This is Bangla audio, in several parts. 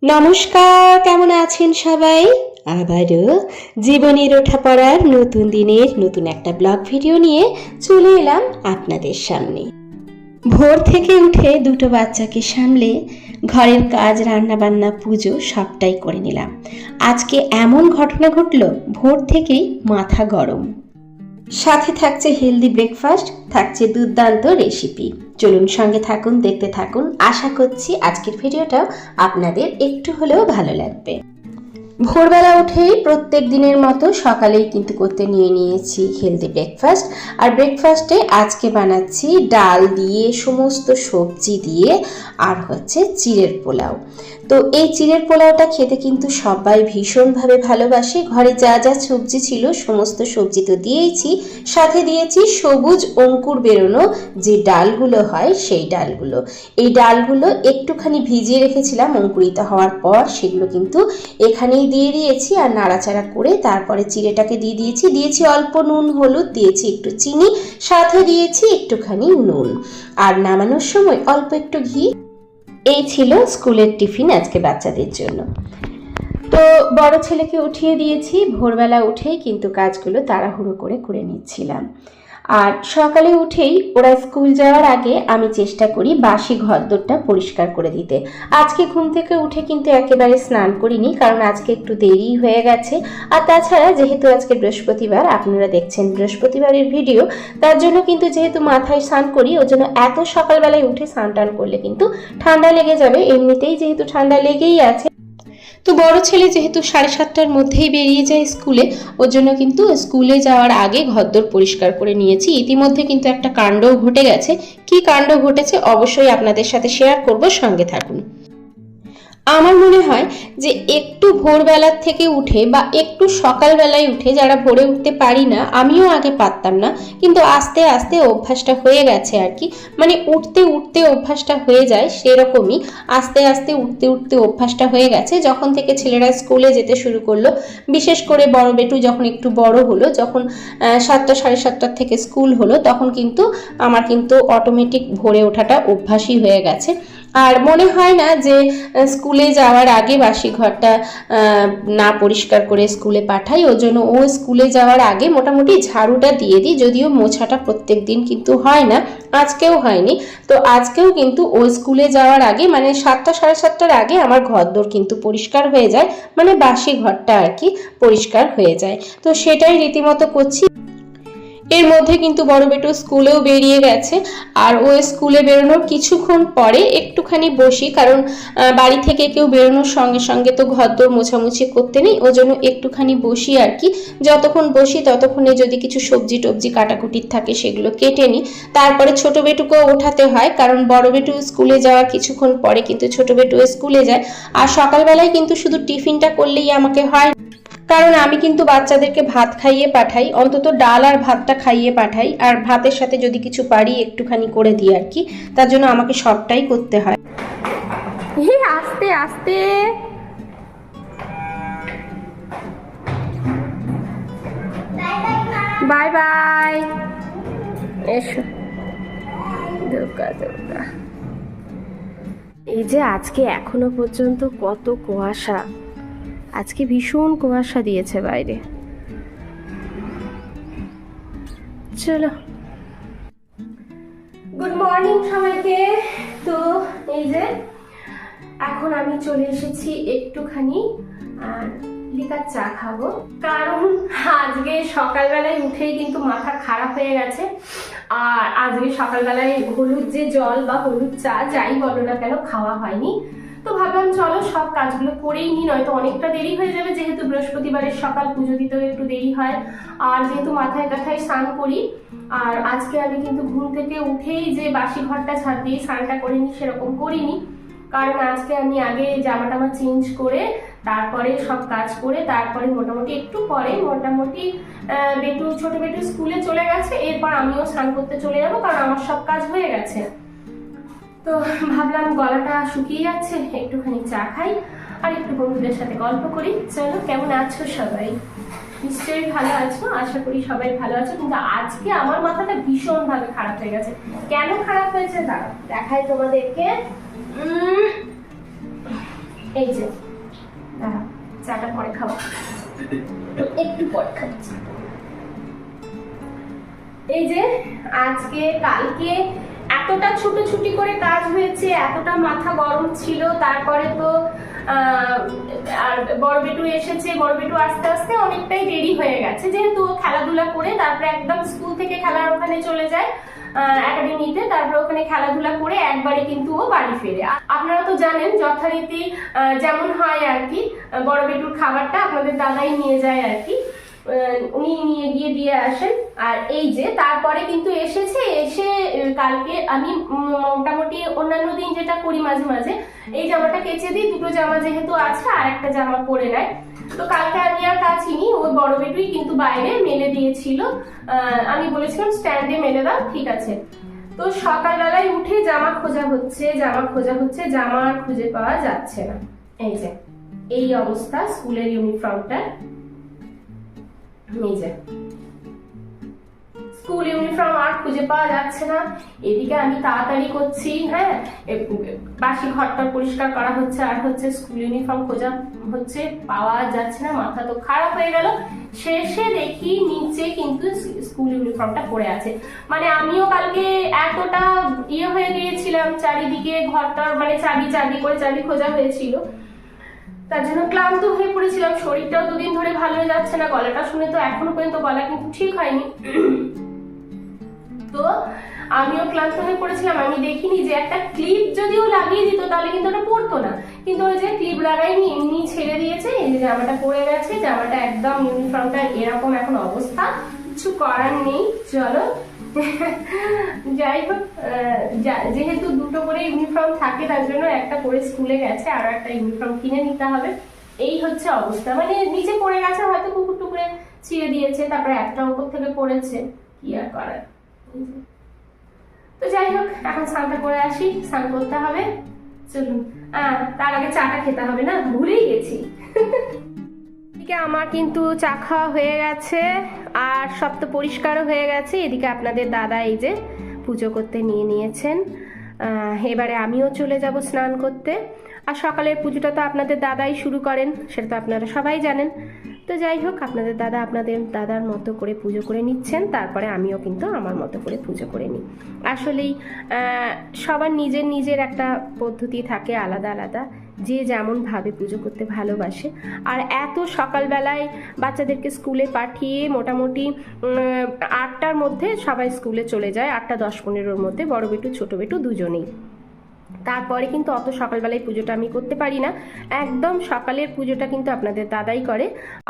নমস্কার, কেমন আছেন সবাই? আবারও জীবনের ওঠাপড়ার নতুন দিনের নতুন একটা ব্লগ ভিডিও নিয়ে চলে এলাম আপনাদের সামনে। ভোর থেকে উঠে দুটো বাচ্চাকে সামলে ঘরের কাজ, রান্নাবান্না, পুজো সবটাই করে নিলাম। আজকে এমন ঘটনা ঘটল, ভোর থেকেই মাথা গরম। সাথে থাকছে হেলদি ব্রেকফাস্ট, থাকছে দুর্দান্ত রেসিপি। চলুন সঙ্গে থাকুন, দেখতে থাকুন। আশা করছি আজকের ভিডিওটাও আপনাদের একটু হলেও ভালো লাগবে। ভোরবেলা উঠেই প্রত্যেক দিনের মতো সকালেই কিন্তু করতে নিয়েছি হেলদি ব্রেকফাস্ট। আর ব্রেকফাস্টে আজকে বানাচ্ছি ডাল দিয়ে, সমস্ত সবজি দিয়ে, আর হচ্ছে চিড়ের পোলাও। তো এই চিড়ের পোলাওটা খেতে কিন্তু সবাই ভীষণভাবে ভালোবাসে। ঘরে যা যা সবজি ছিল সমস্ত সবজি তো দিয়েইছি, সাথে দিয়েছি সবুজ অঙ্কুর বেরোনো যে ডালগুলো হয় সেই ডালগুলো। এই ডালগুলো একটুখানি ভিজিয়ে রেখেছিলাম, অঙ্কুরিত হওয়ার পর সেগুলো কিন্তু এখানেই দিয়ে দিয়েছি। আর নাড়াচাড়া করে তারপরে চিড়েটাকে দিয়েছি অল্প নুন, হলুদ, দিয়েছি একটু চিনি, সাথে দিয়েছি একটুখানি নুন, আর নামানোর সময় অল্প একটু ঘি। এই ছিল স্কুলের টিফিন আজকে বাচ্চাদের জন্য। তো বড় ছেলেকে উঠিয়ে দিয়েছি। ভোরবেলা উঠেই কিন্তু কাজগুলো তাড়াহুড়ো করে নিচ্ছিলাম। আর সকালে উঠেই ওরা স্কুল যাওয়ার আগে আমি চেষ্টা করি বাসি ঘরদোরটা পরিষ্কার করে দিতে। আজকে ঘুম থেকে উঠে কিন্তু একেবারে স্নান করিনি, কারণ আজকে একটু দেরি হয়ে গেছে। আর তাছাড়া যেহেতু আজকে বৃহস্পতিবার, আপনারা দেখছেন বৃহস্পতিবারের ভিডিও, তার জন্য কিন্তু যেহেতু মাথায় স্নান করি, ওই জন্য এত সকালবেলায় উঠে স্নান টান করলে কিন্তু ঠান্ডা লেগে যাবে। এমনিতেই যেহেতু ঠান্ডা লেগেই আছে, তো বড় ছেলে যেহেতু 7:30টার মধ্যেই বেরিয়ে যায় স্কুলে, ওর জন্য কিন্তু স্কুলে যাওয়ার আগে ঘরদোর পরিষ্কার করে নিয়েছি। ইতিমধ্যে কিন্তু একটা কাণ্ডও ঘটে গেছে। কি কাণ্ড ঘটেছে অবশ্যই আপনাদের সাথে শেয়ার করব, সঙ্গে থাকুন। আমার মনে হয় যে একটু ভোরবেলার থেকে উঠে বা একটু সকালবেলায় উঠে, যারা ভোরে উঠতে পারি না, আমিও আগে পারতাম না, কিন্তু আস্তে আস্তে অভ্যাসটা হয়ে গেছে আর কি। মানে উঠতে উঠতে অভ্যাসটা হয়ে যায়, সেরকমই আস্তে আস্তে উঠতে উঠতে অভ্যাসটা হয়ে গেছে। যখন থেকে ছেলেরা স্কুলে যেতে শুরু করলো, বিশেষ করে বড় বেটু যখন একটু বড় হলো, যখন 7টা 7:30টার থেকে স্কুল হলো, তখন কিন্তু আমার কিন্তু অটোমেটিক ভোরে ওঠাটা অভ্যাসই হয়ে গেছে। আর মনে হয় না যে স্কুলে যাওয়ার আগে বাসি ঘরটা না পরিষ্কার করে স্কুলে পাঠাই। ওই জন্য ও স্কুলে যাওয়ার আগে মোটামুটি ঝাড়ুটা দিয়ে দিই, যদিও মোছাটা প্রত্যেক দিন কিন্তু হয় না, আজকেও হয়নি। তো আজকেও কিন্তু ও স্কুলে যাওয়ার আগে, মানে 7টা 7:30টার আগে আমার ঘরদোর কিন্তু পরিষ্কার হয়ে যায়, মানে বাসি ঘরটা আর কি পরিষ্কার হয়ে যায়। তো সেটাই রীতিমতো করছি। এর মধ্যে কিন্তু বড় বেটু স্কুলেও বেরিয়ে গেছে। আর ও স্কুলে বেরোনোর কিছুক্ষণ পরে একটুখানি বসি, কারণ বাড়ি থেকে কেউ বেরোনোর সঙ্গে সঙ্গে তো ঘরদোর মোছামুছি করতে নেই, ও জন্য একটুখানি বসি আর কি। যতক্ষণ বসি ততক্ষণে যদি কিছু সবজি টবজি কাটাকুটির থাকে সেগুলো কেটে নিই। তারপরে ছোট বেটুকেও ওঠাতে হয়, কারণ বড় বেটু স্কুলে যাওয়ার কিছুক্ষণ পরে কিন্তু ছোট বেটু স্কুলে যায়। আর সকালবেলায় কিন্তু শুধু টিফিনটা করলেই আমাকে হয়, কারণ আমি কিন্তু বাচ্চাদেরকে ভাত খাইয়ে পাঠাই, অন্তত ডাল আর ভাতটা খাইয়ে পাঠাই। আর ভাতের সাথে যদি কিছু পারি একটুখানি করে দিই আর কি, তার জন্য আমাকে সবটাই করতে হয়। আস্তে আস্তে বাই বাই, এসো। এই যে আজকে এখনো পর্যন্ত কত কুয়াশা, আজকে ভীষণ কুয়াশা দিয়েছে বাইরে। চলো, গুড মর্নিং সবাইকে। তো এই যে এখন আমি চলে এসেছি একটুখানি লিকার চা খাবো, কারণ আজকে সকালবেলায় উঠেই কিন্তু মাথা খারাপ হয়ে গেছে। আর আজকে সকালবেলায় হলুদ যে জল বা হলুদ চা যাই বলো না কেন খাওয়া হয়নি। তো ভাবলাম চলো সব কাজগুলো করেই নি, নয়তো অনেকটা দেরি হয়ে যাবে, যেহেতু বৃহস্পতিবারের সকাল, পুজো দিতেও একটু দেরি হয়। আর যেহেতু মাথায় ব্যথায় স্নান করি, আর আজকে আমি কিন্তু ঘুম থেকে উঠেই যে বাসি ঘরটা ঝাড় দিয়ে স্নানটা করিনি সেরকম করিনি, কারণ আজকে আমি আগে জামা টামা চেঞ্জ করে তারপরে সব কাজ করে তারপরে মোটামুটি একটু পরে ছোট বেটু স্কুলে চলে গেছে, এরপর আমিও স্নান করতে চলে যাবো, কারণ আমার সব কাজ হয়ে গেছে। তো ভাবলাম গলাটা শুকিয়ে যাচ্ছে, একটুখানি চা খাই আর একটু বন্ধুদের সাথে গল্প করি। চলো, কেমন আছো সবাই? নিশ্চয়ই ভালো আছো, আশা করি সবাই ভালো আছো। কিন্তু আজকে আমার মাথাটা ভীষণভাবে খারাপ হয়ে গেছে। কেন খারাপ হয়েছে দাঁড়াও দেখাই তোমাদেরকে। এই যে চাটা পরে খাবো, একটু পরে খাচ্ছি। এই যে আজকে কালকে এতটা ছুটোছুটি করে কাজ হয়েছে, এতটা মাথা গরম ছিল। তারপরে তো আর বড় বেটু এসেছে, বড় বেটু আস্তে আস্তে অনেকটাই দেরি হয়ে গেছে, যেহেতু খেলাধুলা করে তারপরে একদম স্কুল থেকে খেলার ওখানে চলে যায় একাডেমিতে, তারপরে ওখানে খেলাধুলা করে একবারে কিন্তু ও বাড়ি ফেরে। আপনারা তো জানেন যথারীতি যেমন হয় আর কি, বড় বেটুর খাবারটা আপনাদের দাদাই নিয়ে যায় আর কি, উনি নিয়ে গিয়ে দিয়ে আসেন। আর এই যে তারপরে কিন্তু এসেছে, এসে কালকে আমি মোটামুটি অন্যান্য দিন যেটা করি মাঝে মাঝে এই জামাটা কেচে দিই, দুটো জামা যেহেতু আছে আর একটা জামা পরে নেয়। তো কালকে আমি আর কাচিনি, ওই বড় বেটুই কিন্তু বাইরে মেলে দিয়েছিল। আমি বলেছিলাম স্ট্যান্ডে মেলে দাও, ঠিক আছে। তো সকালবেলায় উঠে জামা খোঁজা হচ্ছে, জামা আর খুঁজে পাওয়া যাচ্ছে না। এই যে এই অবস্থা স্কুলের ইউনিফর্মটা, স্কুল ইউনিফর্ম আর খুঁজে পাওয়া যাচ্ছে না। এদিকে আমি তাড়াতাড়ি করছি, হ্যাঁ, বাসি ঘরটা পরিষ্কার করা হচ্ছে, আর হচ্ছে স্কুল ইউনিফর্ম খোঁজা হচ্ছে, পাওয়া যাচ্ছে না। মাথা তো খারাপ হয়ে গেল। শেষে দেখি নিচে কিন্তু স্কুল ইউনিফর্মটা পড়ে আছে। মানে আমিও কালকে এতটা হয়ে গিয়েছিলাম, চারিদিকে ঘরটা মানে চাবি করে চাবি খোঁজা হয়েছিল, তার জন্য ক্লান্ত হয়ে পড়েছিলাম। শরীরটাও দুদিন ধরে ভালো হয়ে যাচ্ছে না, গলাটা শুনে তো এখনো পর্যন্ত গলা কিন্তু ঠিক হয়নি। তো আমিও ক্লান্ত হয়ে পড়েছিলাম। আমি দেখিনি যে একটা ক্লিপ যদিও লাগিয়ে দিত তাহলে কিন্তু ওটা পড়তো না, কিন্তু ওই যে ক্লিপ লাগাইনি, এমনি ছেড়ে দিয়েছে। এই যে জামাটা পরে গেছে, জামাটা একদম ইউনিফর্মটা এরকম এখন অবস্থা, কিছু করার নেই। চলো যাই হোক, যেহেতু দুটো করে ইউনিফর্ম থাকে তার জন্য একটা করে স্কুলে গেছে, আরো একটা ইউনিফর্ম কিনে নিতে হবে। এই হচ্ছে অবস্থা, মানে নিচে পড়ে গেছে, হয়তো কুকুর টুকুরে ছিঁড়ে দিয়েছে, তারপরে একটা উপর থেকে পড়েছে, কি আর করার। তো যাই হোক, এখন স্নানটা করে আসি, স্নান করতে হবে। চলুন, তার আগে চাটা খেতে হবে, না ভুলেই গেছি। এদিকে আমার কিন্তু চা খাওয়া হয়ে গেছে, আর সব তো পরিষ্কারও হয়ে গেছে। এদিকে আপনাদের দাদা এই যে পুজো করতে নিয়ে নিয়েছেন। এবারে আমিও চলে যাব স্নান করতে। আর সকালের পুজোটা তো আপনাদের দাদাই শুরু করেন, সেটা তো আপনারা সবাই জানেন। তো যাই হোক, আপনাদের দাদার মতো করে পুজো করে নিচ্ছেন, তারপরে আমিও কিন্তু আমার মতো করে পুজো করে নিই। আসলেই সবার নিজের নিজের একটা পদ্ধতি থাকে, আলাদা আলাদা, যে যেমনভাবে পুজো করতে ভালোবাসে। আর এত সকালবেলায় বাচ্চাদেরকে স্কুলে পাঠিয়ে মোটামুটি 8টার মধ্যে সবাই স্কুলে চলে যায়, 8:10-15-র মধ্যে, বড় বেটু ছোট বেটু দুজনেই। তারপরে কিন্তু অত সকালবেলায় পুজোটা আমি করতে পারি না, একদম সকালের পুজোটা কিন্তু আপনাদের দাদাই করে।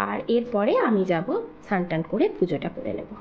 আর এরপরে আমি যাব স্নান টান করে পুজোটা করে নেব।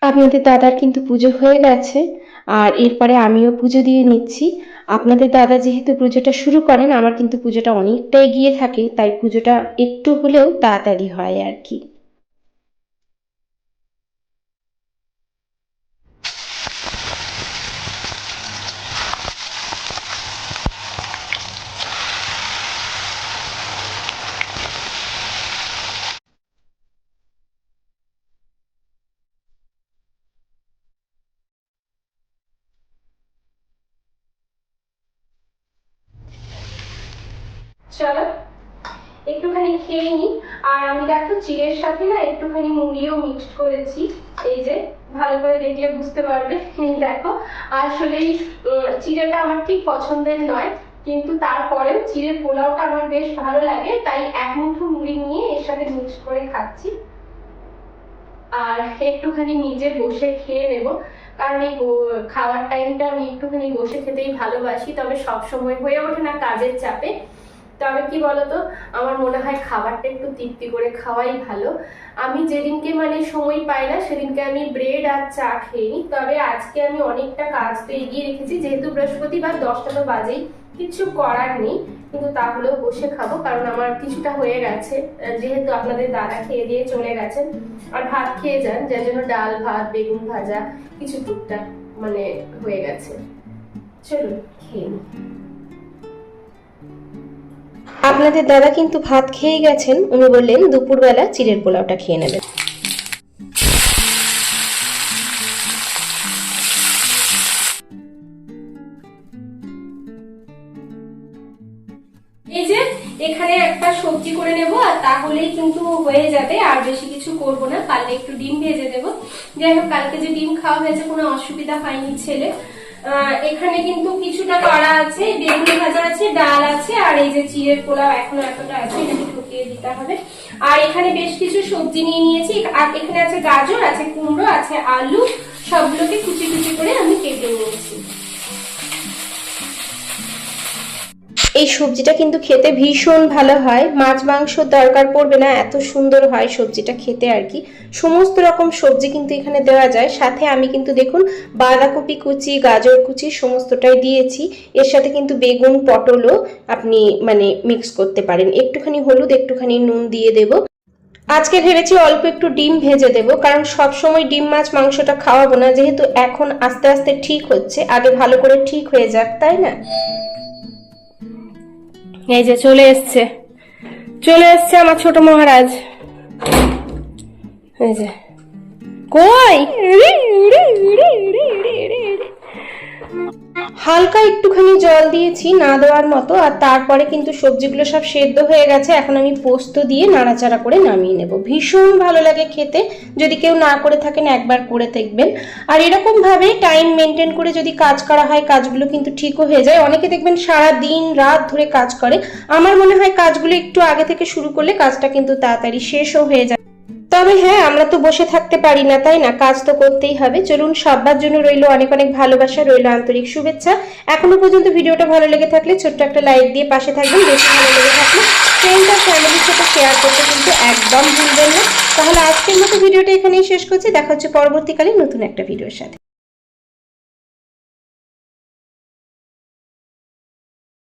আপনাদের দাদার কিন্তু পুজো হয়ে গেছে, আর এরপরে আমিও পুজো দিয়ে নিচ্ছি। আপনাদের দাদা যেহেতু পুজোটা শুরু করেন, আমার কিন্তু পুজোটা অনেকটা এগিয়ে থাকে, তাই পুজোটা একটু হলেও তাড়াতাড়ি হয় আর কি। চলো একটুখানি খেয়ে নিই। আর আমি দেখো চিড়ের সাথে না একটুখানি মুড়িও মিক্সড করেছি, এই যে ভালো করে দেখলে বুঝতে পারবে। দেখো আসলে চিড়েটা আমার ঠিক পছন্দের নয়, কিন্তু তারপরেও চিড়ের পোলাওটা আমার বেশ ভালো লাগে, তাই এক মুঠো মুড়ি নিয়ে এর সাথে মিক্সড করে খাচ্ছি। আর একটুখানি নিজে বসে খেয়ে নেব, কারণ এই খাওয়ার টাইমটা আমি একটুখানি বসে খেতেই ভালোবাসি, তবে সব সময় হয়ে ওঠে না কাজের চাপে। তবে কি বলতো, আমার মনে হয় খাবারটা একটু তৃপ্তি করে খাওয়াই ভালো। আমি যেদিনকে মানে সময় পাই না সেদিনকে আমি ব্রেড আর চা খেয়ে নিই। তবে আজকে আমি অনেকটা কাজ তো এগিয়ে রেখেছি, যেহেতু বৃহস্পতিবার 10টা তো বাজেই, কিছু করার নেই, কিন্তু তাহলেও বসে খাবো, কারণ আমার কিছুটা হয়ে গেছে, যেহেতু আপনাদের দাদা খেয়ে দিয়ে চলে গেছেন আর ভাত খেয়ে যান, যার জন্য ডাল ভাত বেগুন ভাজা কিছু টুকটাক মানে হয়ে গেছে। চলুন খেয়ে নিই। আপনাদের দাদা কিন্তু ভাত খেয়ে গেছেন, উনি বললেন দুপুরবেলা চিড়ের পোলাওটা খেয়ে নেবেন। এই যে এখানে একটা সবজি করে নেব, আর তাহলেই কিন্তু হয়ে যাবে, আর বেশি কিছু করব না। কালকে একটু ডিম ভেজে দেবো। যাই হোক, কালকে যে ডিম খাওয়া হয়েছে কোনো অসুবিধা হয়নি ছেলে। এখানে কিন্তু কিছুটা করা আছে, বেগুন ভাজা আছে, ডাল আছে, আর এই যে চিড়ের পোলাও এখনো এতটা আছে, এটাকে ঢুকিয়ে দিতে হবে। আর এখানে বেশ কিছু সবজি নিয়ে নিয়েছি, আর এখানে আছে গাজর, আছে কুমড়ো, আছে আলু, সবগুলোকে কুচি কুচি করে আমি কেটে নিয়েছি। এই সবজিটা কিন্তু খেতে ভীষণ ভালো হয়, মাছ মাংসর দরকার পড়বে না, এত সুন্দর হয় সবজিটা খেতে আর কি। সমস্ত রকম সবজি কিন্তু এখানে দেওয়া যায়। সাথে আমি কিন্তু দেখুন বাঁধাকপি কুচি, গাজর কুচি সমস্তটাই দিয়েছি। এর সাথে কিন্তু বেগুন পটলও আপনি মানে মিক্স করতে পারেন। একটুখানি হলুদ, একটুখানি নুন দিয়ে দেব। আজকে ভেবেছি অল্প একটু ডিম ভেজে দেব, কারণ সব সময় ডিম মাছ মাংসটা খাওয়াবো না, যেহেতু এখন আস্তে আস্তে ঠিক হচ্ছে, আগে ভালো করে ঠিক হয়ে যাক, তাই না? এই যে চলে এসছে আমার ছোট মহারাজ। এই যে কই হালকা একটুখানি জল দিয়েছি না দেওয়ার মতো, আর তারপরে কিন্তু সবজিগুলো সব সেদ্ধ হয়ে গেছে। এখন আমি পোস্ত দিয়ে নাড়াচাড়া করে নামিয়ে নেব। ভীষণ ভালো লাগে খেতে, যদি কেউ না করে থাকেন একবার করে দেখবেন। আর এরকম ভাবে টাইম মেনটেন করে যদি কাজ করা হয়, কাজগুলো কিন্তু ঠিকও হয়ে যায়। অনেকে দেখবেন সারা দিন রাত ধরে কাজ করে, আমার মনে হয় কাজগুলো একটু আগে থেকে শুরু করলে কাজটা কিন্তু তাড়াতাড়ি শেষও হয়ে যায়। তবে হ্যাঁ, আমরা তো বসে থাকতে পারি না, তাই না? কাজ তো করতেই হবে। চলুন, সবার জন্য রইল অনেক অনেক ভালোবাসা, রইল আন্তরিক শুভেচ্ছা। এখনো পর্যন্ত ভিডিওটা ভালো লেগে থাকলে ছোট্ট একটা লাইক দিয়ে পাশে থাকবেন। বেশি ভালো লেগে থাকলে ফ্রেন্ড আর ফ্যামিলির সাথে শেয়ার করতে কিন্তু একদম ভুলবেন না। তাহলে আজকের মতো ভিডিওটা এখানেই শেষ করছি। দেখা হচ্ছে পরবর্তীকালে নতুন একটা ভিডিওর সাথে।